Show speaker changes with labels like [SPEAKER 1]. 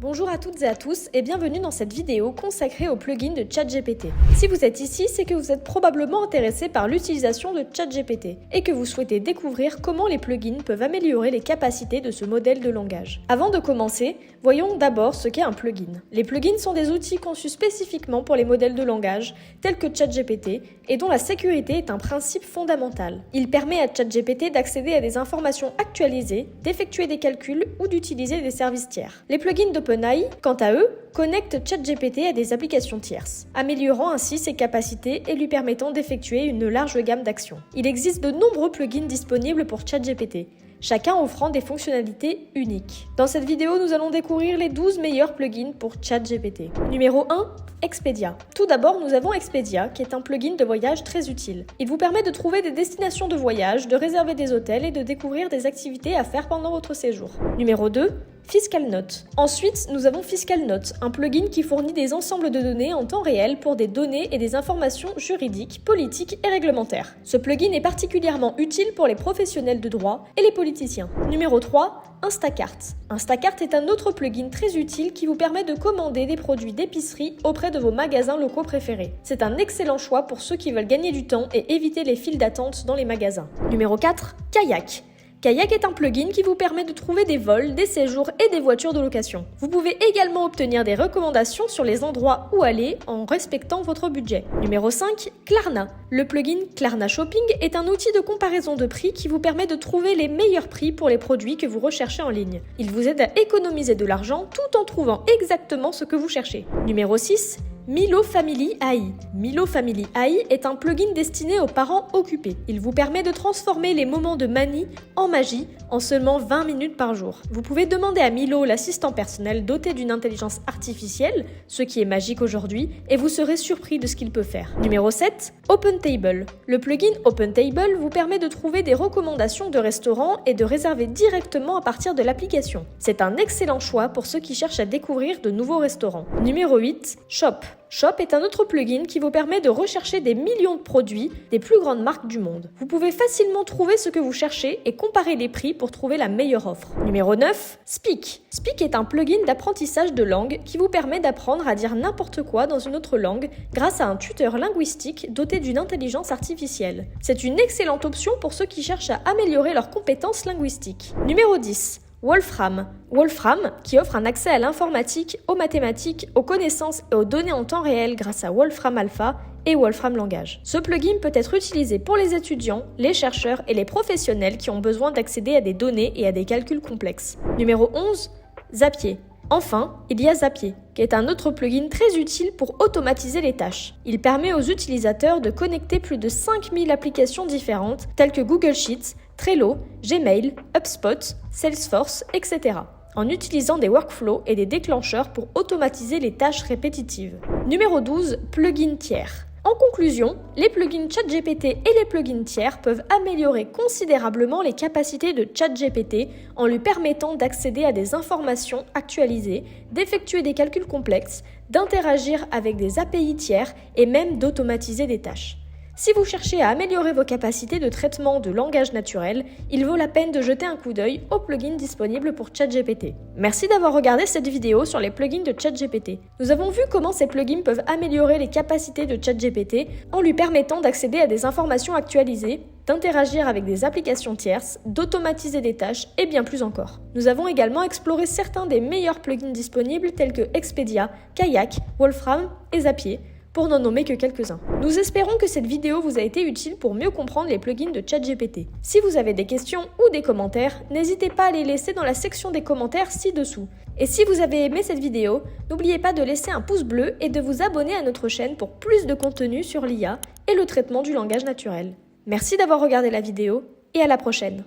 [SPEAKER 1] Bonjour à toutes et à tous et bienvenue dans cette vidéo consacrée au plugin de ChatGPT. Si vous êtes ici, c'est que vous êtes probablement intéressé par l'utilisation de ChatGPT et que vous souhaitez découvrir comment les plugins peuvent améliorer les capacités de ce modèle de langage. Avant de commencer, voyons d'abord ce qu'est un plugin. Les plugins sont des outils conçus spécifiquement pour les modèles de langage tels que ChatGPT et dont la sécurité est un principe fondamental. Il permet à ChatGPT d'accéder à des informations actualisées, d'effectuer des calculs ou d'utiliser des services tiers. Les plugins d'OpenAI, quant à eux, connectent ChatGPT à des applications tierces, améliorant ainsi ses capacités et lui permettant d'effectuer une large gamme d'actions. Il existe de nombreux plugins disponibles pour ChatGPT, chacun offrant des fonctionnalités uniques. Dans cette vidéo, nous allons découvrir les 12 meilleurs plugins pour ChatGPT. Numéro 1. Expedia. Tout d'abord, nous avons Expedia, qui est un plugin de voyage très utile. Il vous permet de trouver des destinations de voyage, de réserver des hôtels et de découvrir des activités à faire pendant votre séjour. Numéro 2. FiscalNote. Ensuite, nous avons FiscalNote, un plugin qui fournit des ensembles de données en temps réel pour des données et des informations juridiques, politiques et réglementaires. Ce plugin est particulièrement utile pour les professionnels de droit et les politiciens. Numéro 3. Instacart. Instacart est un autre plugin très utile qui vous permet de commander des produits d'épicerie auprès de vos magasins locaux préférés. C'est un excellent choix pour ceux qui veulent gagner du temps et éviter les files d'attente dans les magasins. Numéro 4. Kayak. Kayak est un plugin qui vous permet de trouver des vols, des séjours et des voitures de location. Vous pouvez également obtenir des recommandations sur les endroits où aller en respectant votre budget. Numéro 5. Klarna. Le plugin Klarna Shopping est un outil de comparaison de prix qui vous permet de trouver les meilleurs prix pour les produits que vous recherchez en ligne. Il vous aide à économiser de l'argent tout en trouvant exactement ce que vous cherchez. Numéro 6. Milo Family AI. Milo Family AI est un plugin destiné aux parents occupés. Il vous permet de transformer les moments de manie en magie en seulement 20 minutes par jour. Vous pouvez demander à Milo, l'assistant personnel doté d'une intelligence artificielle, ce qui est magique aujourd'hui, et vous serez surpris de ce qu'il peut faire. Numéro 7. OpenTable. Le plugin OpenTable vous permet de trouver des recommandations de restaurants et de réserver directement à partir de l'application. C'est un excellent choix pour ceux qui cherchent à découvrir de nouveaux restaurants. Numéro 8. Shop. Shop est un autre plugin qui vous permet de rechercher des millions de produits des plus grandes marques du monde. Vous pouvez facilement trouver ce que vous cherchez et comparer les prix pour trouver la meilleure offre. Numéro 9. Speak. Speak est un plugin d'apprentissage de langue qui vous permet d'apprendre à dire n'importe quoi dans une autre langue grâce à un tuteur linguistique doté d'une intelligence artificielle. C'est une excellente option pour ceux qui cherchent à améliorer leurs compétences linguistiques. Numéro 10. Wolfram. Wolfram, qui offre un accès à l'informatique, aux mathématiques, aux connaissances et aux données en temps réel grâce à Wolfram Alpha et Wolfram Langage. Ce plugin peut être utilisé pour les étudiants, les chercheurs et les professionnels qui ont besoin d'accéder à des données et à des calculs complexes. Numéro 11. Zapier. Enfin, il y a Zapier, qui est un autre plugin très utile pour automatiser les tâches. Il permet aux utilisateurs de connecter plus de 5000 applications différentes telles que Google Sheets, Trello, Gmail, HubSpot, Salesforce, etc. en utilisant des workflows et des déclencheurs pour automatiser les tâches répétitives. Numéro 12. Plugins tiers. En conclusion, les plugins ChatGPT et les plugins tiers peuvent améliorer considérablement les capacités de ChatGPT en lui permettant d'accéder à des informations actualisées, d'effectuer des calculs complexes, d'interagir avec des API tiers et même d'automatiser des tâches. Si vous cherchez à améliorer vos capacités de traitement de langage naturel, il vaut la peine de jeter un coup d'œil aux plugins disponibles pour ChatGPT. Merci d'avoir regardé cette vidéo sur les plugins de ChatGPT. Nous avons vu comment ces plugins peuvent améliorer les capacités de ChatGPT en lui permettant d'accéder à des informations actualisées, d'interagir avec des applications tierces, d'automatiser des tâches et bien plus encore. Nous avons également exploré certains des meilleurs plugins disponibles tels que Expedia, Kayak, Wolfram et Zapier, pour n'en nommer que quelques-uns. Nous espérons que cette vidéo vous a été utile pour mieux comprendre les plugins de ChatGPT. Si vous avez des questions ou des commentaires, n'hésitez pas à les laisser dans la section des commentaires ci-dessous. Et si vous avez aimé cette vidéo, n'oubliez pas de laisser un pouce bleu et de vous abonner à notre chaîne pour plus de contenu sur l'IA et le traitement du langage naturel. Merci d'avoir regardé la vidéo et à la prochaine.